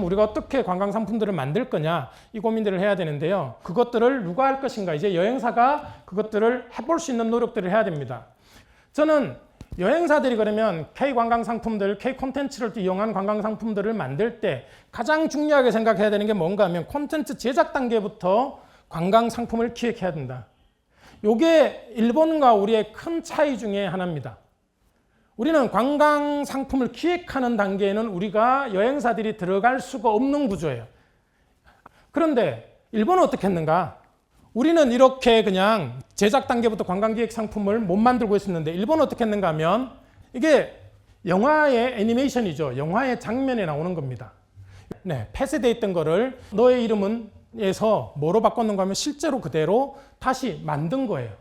우리가 어떻게 관광 상품들을 만들 거냐 이 고민들을 해야 되는데요. 그것들을 누가 할 것인가 이제 여행사가 그것들을 해볼 수 있는 노력들을 해야 됩니다. 저는 여행사들이 그러면 K 관광 상품들, K 콘텐츠를 이용한 관광 상품들을 만들 때 가장 중요하게 생각해야 되는 게 뭔가 하면 콘텐츠 제작 단계부터 관광 상품을 기획해야 된다. 이게 일본과 우리의 큰 차이 중에 하나입니다. 우리는 관광 상품을 기획하는 단계에는 우리가 여행사들이 들어갈 수가 없는 구조예요. 그런데 일본은 어떻게 했는가? 우리는 이렇게 그냥 제작 단계부터 관광기획 상품을 못 만들고 있었는데 일본은 어떻게 했는가 하면 이게 영화의 애니메이션이죠. 영화의 장면에 나오는 겁니다. 네, 폐쇄되어 있던 거를 너의 이름은 에서 뭐로 바꿨는가 하면 실제로 그대로 다시 만든 거예요.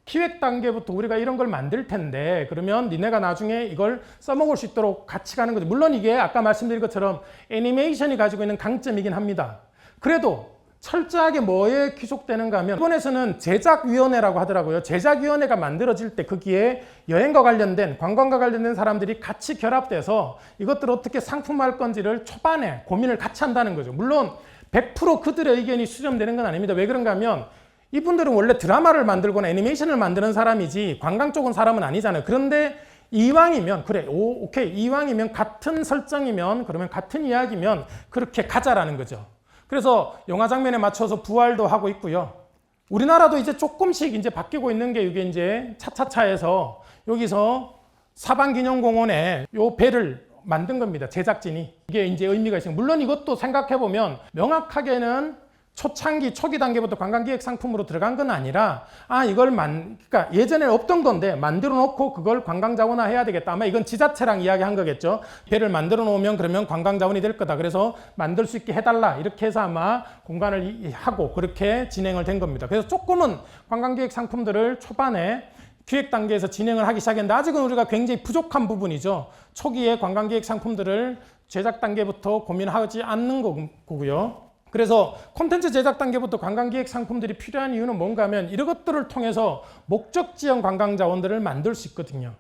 기획 단계부터 우리가 이런 걸 만들 텐데 그러면 니네가 나중에 이걸 써먹을 수 있도록 같이 가는 거죠. 물론 이게 아까 말씀드린 것처럼 애니메이션이 가지고 있는 강점이긴 합니다. 그래도 철저하게 뭐에 귀속되는가 하면 일본에서는 제작위원회라고 하더라고요. 제작위원회가 만들어질 때 거기에 여행과 관련된 관광과 관련된 사람들이 같이 결합돼서 이것들을 어떻게 상품화할 건지를 초반에 고민을 같이 한다는 거죠. 물론 100% 그들의 의견이 수렴되는 건 아닙니다. 왜 그런가 하면 이분들은 원래 드라마를 만들거나 애니메이션을 만드는 사람이지 관광 쪽은 사람은 아니잖아요. 그런데 이왕이면 그래 오케이 이왕이면 같은 설정이면 그러면 같은 이야기면 그렇게 가자라는 거죠. 그래서 영화 장면에 맞춰서 부활도 하고 있고요. 우리나라도 이제 조금씩 이제 바뀌고 있는 게 이게 이제 차차차에서 여기서 사방기념공원에 요 배를 만든 겁니다. 제작진이. 이게 이제 의미가 있습니다. 물론 이것도 생각해보면 명확하게는 초창기, 초기 단계부터 관광기획 상품으로 들어간 건 아니라 이걸 그러니까 예전에 없던 건데 만들어 놓고 그걸 관광자원화 해야 되겠다. 아마 이건 지자체랑 이야기한 거겠죠. 배를 만들어 놓으면 그러면 관광자원이 될 거다. 그래서 만들 수 있게 해달라. 이렇게 해서 아마 공간을 하고 그렇게 진행을 된 겁니다. 그래서 조금은 관광기획 상품들을 초반에 기획 단계에서 진행을 하기 시작했는데 아직은 우리가 굉장히 부족한 부분이죠. 초기에 관광기획 상품들을 제작 단계부터 고민하지 않는 거고요. 그래서 콘텐츠 제작 단계부터 관광기획 상품들이 필요한 이유는 뭔가 하면 이런 것들을 통해서 목적지형 관광 자원들을 만들 수 있거든요.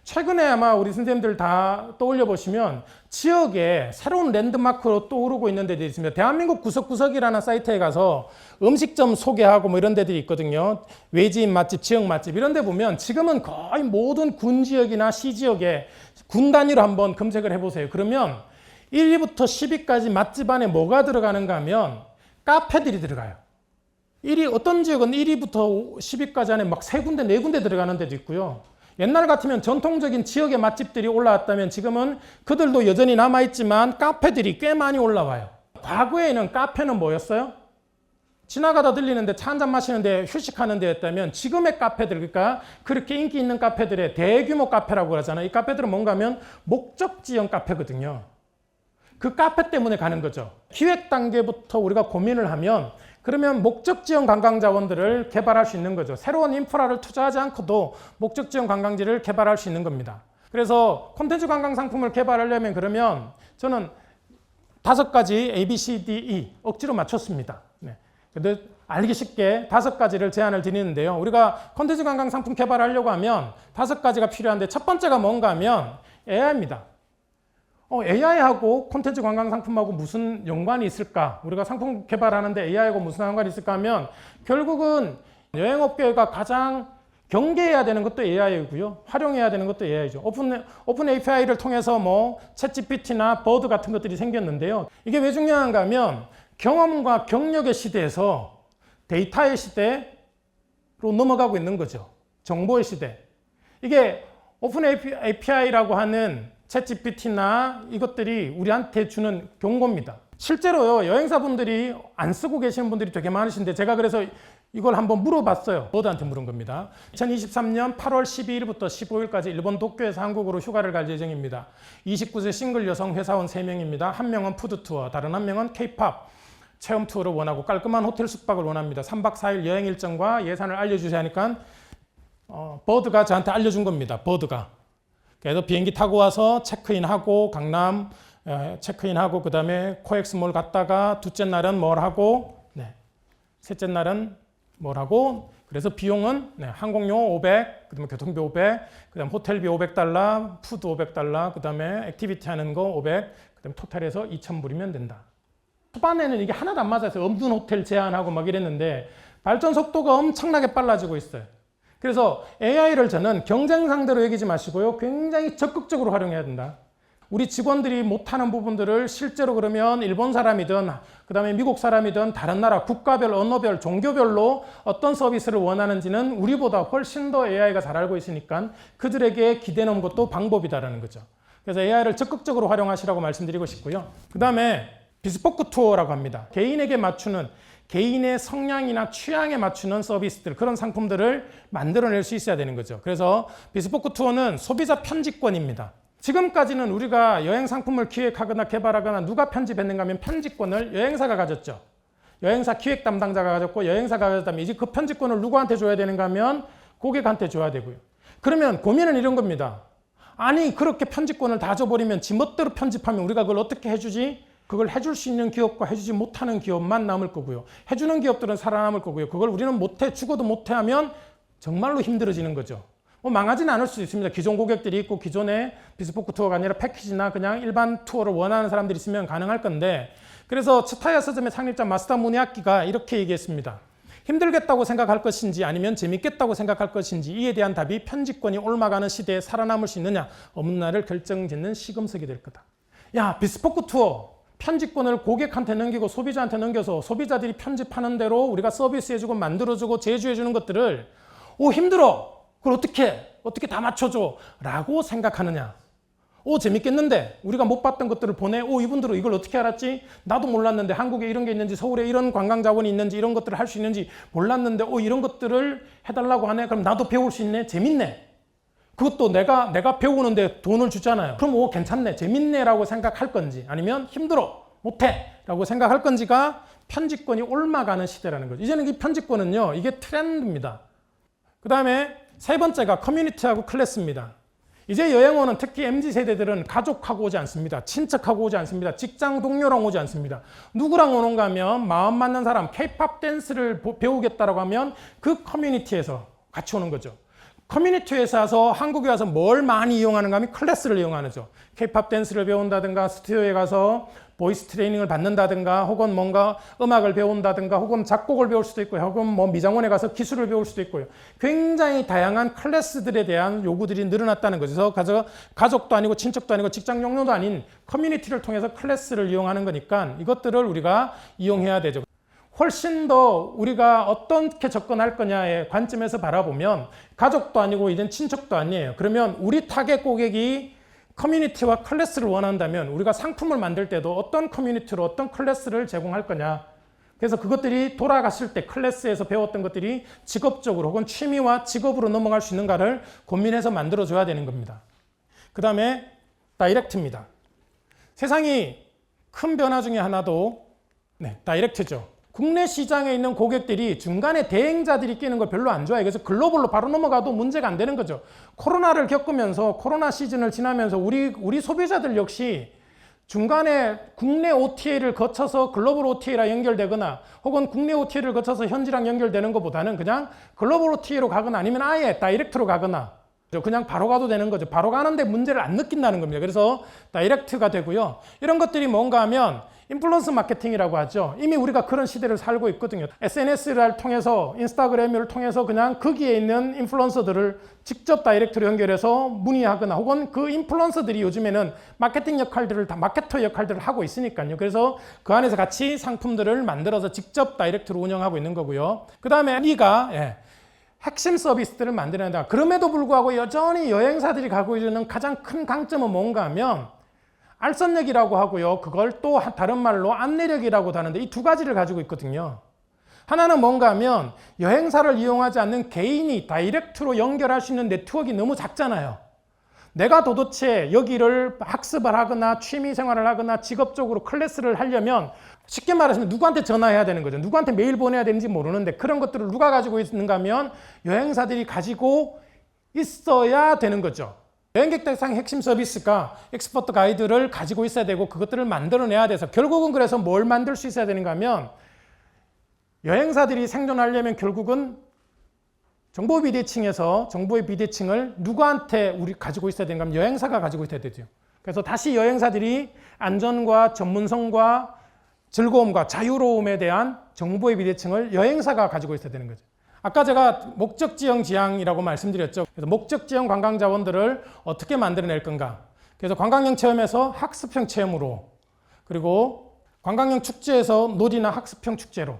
최근에 아마 우리 선생님들 다 떠올려 보시면 지역에 새로운 랜드마크로 떠오르고 있는 데들이 있습니다. 대한민국 구석구석이라는 사이트에 가서 음식점 소개하고 뭐 이런 데들이 있거든요. 외지인 맛집, 지역 맛집 이런 데 보면 지금은 거의 모든 군 지역이나 시 지역에 군 단위로 한번 검색을 해보세요. 그러면 1위부터 10위까지 맛집 안에 뭐가 들어가는가 하면 카페들이 들어가요. 어떤 지역은 1위부터 10위까지 안에 막 3군데, 4군데 들어가는 데도 있고요. 옛날 같으면 전통적인 지역의 맛집들이 올라왔다면 지금은 그들도 여전히 남아있지만 카페들이 꽤 많이 올라와요. 과거에는 카페는 뭐였어요? 지나가다 들리는데 차 한잔 마시는데 휴식하는 데였다면 지금의 카페들, 그러니까 그렇게 인기 있는 카페들의 대규모 카페라고 그러잖아요. 이 카페들은 뭔가 하면 목적지형 카페거든요. 그 카페 때문에 가는 거죠. 기획 단계부터 우리가 고민을 하면 그러면 목적지형 관광자원들을 개발할 수 있는 거죠. 새로운 인프라를 투자하지 않고도 목적지형 관광지를 개발할 수 있는 겁니다. 그래서 콘텐츠 관광 상품을 개발하려면 그러면 저는 5가지 A, B, C, D, E 억지로 맞췄습니다. 네. 근데 알기 쉽게 5가지를 제안을 드리는데요. 우리가 콘텐츠 관광 상품 개발하려고 하면 5가지가 필요한데 첫 번째가 뭔가 하면 AI입니다. AI하고 콘텐츠 관광 상품하고 무슨 연관이 있을까? 우리가 상품 개발하는데 AI하고 무슨 상관이 있을까 하면 결국은 여행업계가 가장 경계해야 되는 것도 AI이고요. 활용해야 되는 것도 AI죠. 오픈 API를 통해서 뭐 챗GPT나 버드 같은 것들이 생겼는데요. 이게 왜 중요한가 하면 경험과 경력의 시대에서 데이터의 시대로 넘어가고 있는 거죠. 정보의 시대. 이게 오픈 API라고 하는 챗GPT나 이것들이 우리한테 주는 경고입니다. 실제로요, 여행사분들이 안 쓰고 계시는 분들이 되게 많으신데 제가 그래서 이걸 한번 물어봤어요. 버드한테 물은 겁니다. 2023년 8월 12일부터 15일까지 일본 도쿄에서 한국으로 휴가를 갈 예정입니다. 29세 싱글 여성 회사원 3명입니다. 한 명은 푸드투어, 다른 한 명은 K-POP 체험 투어를 원하고 깔끔한 호텔 숙박을 원합니다. 3박 4일 여행 일정과 예산을 알려주셔야 하니까 버드가 저한테 알려준 겁니다. 버드가. 그래서 비행기 타고 와서 체크인하고 강남 체크인하고 그 다음에 코엑스몰 갔다가 둘째 날은 뭘 하고 셋째 날은 뭘 하고 그래서 비용은 항공료 500, 그 다음에 교통비 500, 그 다음에 호텔비 $500, 푸드 $500, 그 다음에 액티비티 하는 거 500, 그 그다음에 토탈해서 2,000불이면 된다. 초반에는 이게 하나도 안 맞아서 없는 호텔 제한하고 막 이랬는데 발전 속도가 엄청나게 빨라지고 있어요. 그래서 AI를 저는 경쟁 상대로 여기지 마시고요. 굉장히 적극적으로 활용해야 된다. 우리 직원들이 못하는 부분들을 실제로 그러면 일본 사람이든 그다음에 미국 사람이든 다른 나라 국가별, 언어별, 종교별로 어떤 서비스를 원하는지는 우리보다 훨씬 더 AI가 잘 알고 있으니까 그들에게 기대 놓은 것도 방법이다라는 거죠. 그래서 AI를 적극적으로 활용하시라고 말씀드리고 싶고요. 그 다음에 비스포크 투어라고 합니다. 개인에게 맞추는 개인의 성향이나 취향에 맞추는 서비스들, 그런 상품들을 만들어낼 수 있어야 되는 거죠. 그래서 비스포크 투어는 소비자 편집권입니다. 지금까지는 우리가 여행 상품을 기획하거나 개발하거나 누가 편집했는가 하면 편집권을 여행사가 가졌죠. 여행사 기획 담당자가 가졌고 여행사가 가졌다면 이제 그 편집권을 누구한테 줘야 되는가 하면 고객한테 줘야 되고요. 그러면 고민은 이런 겁니다. 아니 그렇게 편집권을 다 줘버리면 지 멋대로 편집하면 우리가 그걸 어떻게 해주지? 그걸 해줄 수 있는 기업과 해주지 못하는 기업만 남을 거고요. 해주는 기업들은 살아남을 거고요. 그걸 우리는 못해, 죽어도 못해 하면 정말로 힘들어지는 거죠. 뭐 망하지는 않을 수 있습니다. 기존 고객들이 있고 기존에 비스포크 투어가 아니라 패키지나 그냥 일반 투어를 원하는 사람들이 있으면 가능할 건데, 그래서 츠타야 서점의 창립자 마스다 무니아키가 이렇게 얘기했습니다. 힘들겠다고 생각할 것인지 아니면 재밌겠다고 생각할 것인지 이에 대한 답이 편집권이 옮아가는 시대에 살아남을 수 있느냐 없느냐를 결정짓는 시금석이 될 거다. 야, 비스포크 투어 편집권을 고객한테 넘기고 소비자한테 넘겨서 소비자들이 편집하는 대로 우리가 서비스해주고 만들어주고 제휴해주는 것들을 힘들어. 그걸 어떻게 다 맞춰줘? 라고 생각하느냐. 재밌겠는데? 우리가 못 봤던 것들을 보내? 이분들은 이걸 어떻게 알았지? 나도 몰랐는데 한국에 이런 게 있는지 서울에 이런 관광 자원이 있는지 이런 것들을 할 수 있는지 몰랐는데 이런 것들을 해달라고 하네? 그럼 나도 배울 수 있네? 재밌네? 그것도 내가 배우는데 돈을 주잖아요. 그럼 괜찮네, 재밌네 라고 생각할 건지 아니면 힘들어, 못해 라고 생각할 건지가 편집권이 옮아가는 시대라는 거죠. 이제는 이 편집권은요, 이게 트렌드입니다. 그 다음에 세 번째가 커뮤니티하고 클래스입니다. 이제 여행원은 특히 MZ세대들은 가족하고 오지 않습니다. 친척하고 오지 않습니다. 직장 동료랑 오지 않습니다. 누구랑 오는가 하면 마음 맞는 사람, K-POP 댄스를 배우겠다라고 하면 그 커뮤니티에서 같이 오는 거죠. 커뮤니티에서 와서 한국에 와서 뭘 많이 이용하는가 하면 클래스를 이용하는 거죠. K-POP 댄스를 배운다든가 스튜디오에 가서 보이스 트레이닝을 받는다든가 혹은 뭔가 음악을 배운다든가 혹은 작곡을 배울 수도 있고요. 혹은 뭐 미장원에 가서 기술을 배울 수도 있고요. 굉장히 다양한 클래스들에 대한 요구들이 늘어났다는 거죠. 그래서 가족도 아니고 친척도 아니고 직장 동료도 아닌 커뮤니티를 통해서 클래스를 이용하는 거니까 이것들을 우리가 이용해야 되죠. 훨씬 더 우리가 어떻게 접근할 거냐의 관점에서 바라보면 가족도 아니고 이젠 친척도 아니에요. 그러면 우리 타겟 고객이 커뮤니티와 클래스를 원한다면 우리가 상품을 만들 때도 어떤 커뮤니티로 어떤 클래스를 제공할 거냐. 그래서 그것들이 돌아갔을 때 클래스에서 배웠던 것들이 직업적으로 혹은 취미와 직업으로 넘어갈 수 있는가를 고민해서 만들어줘야 되는 겁니다. 그 다음에 다이렉트입니다. 세상이 큰 변화 중에 하나도 다이렉트죠. 국내 시장에 있는 고객들이 중간에 대행자들이 끼는 걸 별로 안 좋아해요. 그래서 글로벌로 바로 넘어가도 문제가 안 되는 거죠. 코로나를 겪으면서 코로나 시즌을 지나면서 우리 소비자들 역시 중간에 국내 OTA를 거쳐서 글로벌 OTA랑 연결되거나 혹은 국내 OTA를 거쳐서 현지랑 연결되는 것보다는 그냥 글로벌 OTA로 가거나 아니면 아예 다이렉트로 가거나 그냥 바로 가도 되는 거죠. 바로 가는데 문제를 안 느낀다는 겁니다. 그래서 다이렉트가 되고요. 이런 것들이 뭔가 하면 인플루언서 마케팅이라고 하죠. 이미 우리가 그런 시대를 살고 있거든요. SNS를 통해서 인스타그램을 통해서 그냥 거기에 있는 인플루언서들을 직접 다이렉트로 연결해서 문의하거나 혹은 그 인플루언서들이 요즘에는 마케팅 역할들을 다 마케터 역할들을 하고 있으니까요. 그래서 그 안에서 같이 상품들을 만들어서 직접 다이렉트로 운영하고 있는 거고요. 그 다음에 우리가 핵심 서비스들을 만들어야 된다. 그럼에도 불구하고 여전히 여행사들이 가지고 있는 가장 큰 강점은 뭔가 하면 알선력이라고 하고요. 그걸 또 다른 말로 안내력이라고도 하는데 이 두 가지를 가지고 있거든요. 하나는 뭔가 하면 여행사를 이용하지 않는 개인이 다이렉트로 연결할 수 있는 네트워크가 너무 작잖아요. 내가 도대체 여기를 학습을 하거나 취미 생활을 하거나 직업적으로 클래스를 하려면 쉽게 말하시면 누구한테 전화해야 되는 거죠. 누구한테 메일 보내야 되는지 모르는데 그런 것들을 누가 가지고 있는가 하면 여행사들이 가지고 있어야 되는 거죠. 여행객 대상 핵심 서비스가 엑스퍼트 가이드를 가지고 있어야 되고 그것들을 만들어내야 돼서 결국은 그래서 뭘 만들 수 있어야 되는가 하면 여행사들이 생존하려면 결국은 정보 비대칭에서 정보의 비대칭을 누구한테 우리 가지고 있어야 되는가 하면 여행사가 가지고 있어야 되죠. 그래서 다시 여행사들이 안전과 전문성과 즐거움과 자유로움에 대한 정보의 비대칭을 여행사가 가지고 있어야 되는 거죠. 아까 제가 목적지형 지향이라고 말씀드렸죠. 그래서 목적지형 관광 자원들을 어떻게 만들어낼 건가. 그래서 관광형 체험에서 학습형 체험으로, 그리고 관광형 축제에서 놀이나 학습형 축제로,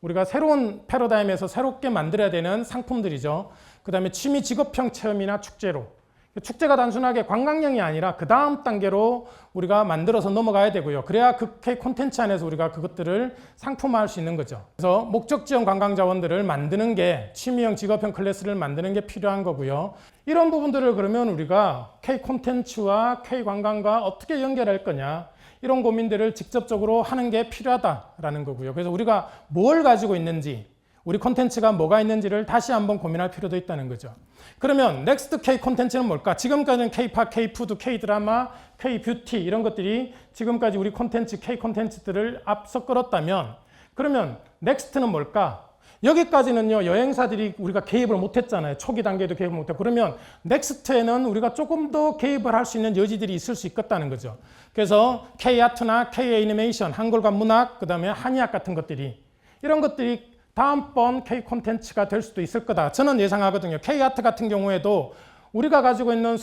우리가 새로운 패러다임에서 새롭게 만들어야 되는 상품들이죠. 그 다음에 취미 직업형 체험이나 축제로. 축제가 단순하게 관광형이 아니라 그 다음 단계로 우리가 만들어서 넘어가야 되고요. 그래야 그 K 콘텐츠 안에서 우리가 그것들을 상품화할 수 있는 거죠. 그래서 목적지형 관광 자원들을 만드는 게, 취미형 직업형 클래스를 만드는 게 필요한 거고요. 이런 부분들을 그러면 우리가 K 콘텐츠와 K 관광과 어떻게 연결할 거냐, 이런 고민들을 직접적으로 하는 게 필요하다라는 거고요. 그래서 우리가 뭘 가지고 있는지, 우리 콘텐츠가 뭐가 있는지를 다시 한번 고민할 필요도 있다는 거죠. 그러면 넥스트 K 콘텐츠는 뭘까? 지금까지는 K-팝, K-푸드, K-드라마, K-뷰티 이런 것들이 지금까지 우리 콘텐츠, K 콘텐츠들을 앞서 끌었다면, 그러면 넥스트는 뭘까? 여기까지는요, 여행사들이 우리가 개입을 못했잖아요. 초기 단계에도 개입을 못했고. 그러면 넥스트에는 우리가 조금 더 개입을 할 수 있는 여지들이 있을 수 있겠다는 거죠. 그래서 K-아트나 K-애니메이션, 한글과 문학, 그 다음에 한의학 같은 것들이, 이런 것들이 다음번 K 콘텐츠가 될 수도 있을 거다. 저는 예상하거든요. K-아트 같은 경우에도 우리가 가지고 있는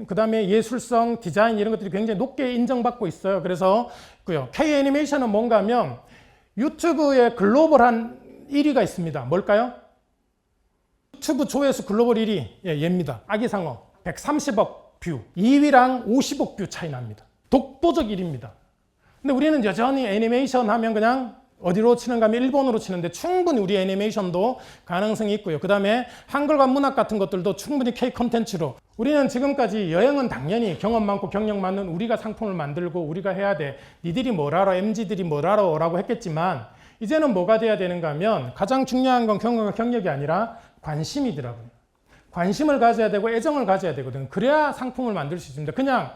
그 다음에 예술성, 디자인 이런 것들이 굉장히 높게 인정받고 있어요. 그래서 K-애니메이션은 뭔가 하면 유튜브에 글로벌한 1위가 있습니다. 뭘까요? 유튜브 조회수 글로벌 1위, 얘입니다. 아기상어 130억 뷰, 2위랑 50억 뷰 차이 납니다. 독보적 1위입니다. 근데 우리는 여전히 애니메이션 하면 그냥 어디로 치는가 하면 일본으로 치는데 충분히 우리 애니메이션도 가능성이 있고요. 그 다음에 한글과 문학 같은 것들도 충분히 K 콘텐츠로, 우리는 지금까지 여행은 당연히 경험 많고 경력 많은 우리가 상품을 만들고 우리가 해야 돼. 니들이 뭘 알아? MZ들이 뭘 알아? 라고 했겠지만 이제는 뭐가 돼야 되는가 하면 가장 중요한 건 경험과 경력이 아니라 관심이더라고요. 관심을 가져야 되고 애정을 가져야 되거든요. 그래야 상품을 만들 수 있습니다. 그냥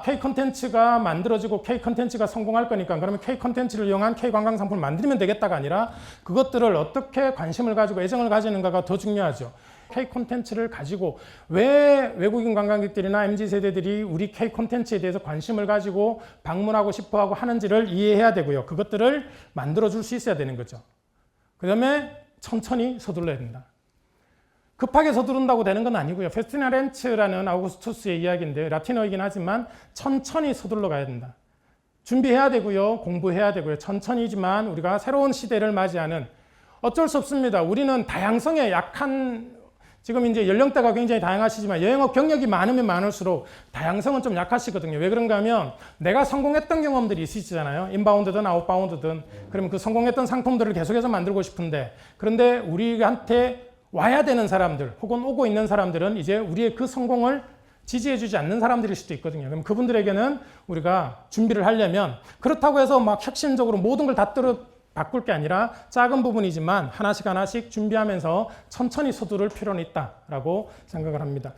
K 콘텐츠가 만들어지고 K 콘텐츠가 성공할 거니까 그러면 K 콘텐츠를 이용한 K 관광 상품을 만들면 되겠다가 아니라 그것들을 어떻게 관심을 가지고 애정을 가지는가가 더 중요하죠. K 콘텐츠를 가지고 왜 외국인 관광객들이나 MZ세대들이 우리 K 콘텐츠에 대해서 관심을 가지고 방문하고 싶어하고 하는지를 이해해야 되고요. 그것들을 만들어줄 수 있어야 되는 거죠. 그 다음에 천천히 서둘러야 된다. 급하게 서두른다고 되는 건 아니고요. 페스티나렌츠라는 아우구스투스의 이야기인데 라틴어이긴 하지만 천천히 서둘러 가야 된다. 준비해야 되고요. 공부해야 되고요. 천천히지만 우리가 새로운 시대를 맞이하는, 어쩔 수 없습니다. 우리는 다양성에 약한, 지금 이제 연령대가 굉장히 다양하시지만 여행업 경력이 많으면 많을수록 다양성은 좀 약하시거든요. 왜 그런가 하면 내가 성공했던 경험들이 있으시잖아요. 인바운드든 아웃바운드든. 그러면 그 성공했던 상품들을 계속해서 만들고 싶은데, 그런데 우리한테 와야 되는 사람들 혹은 오고 있는 사람들은 이제 우리의 그 성공을 지지해주지 않는 사람들일 수도 있거든요. 그럼 그분들에게는 우리가 준비를 하려면, 그렇다고 해서 막 혁신적으로 모든 걸 다 바꿀 게 아니라 작은 부분이지만 하나씩 하나씩 준비하면서 천천히 서두를 필요는 있다라고 생각을 합니다.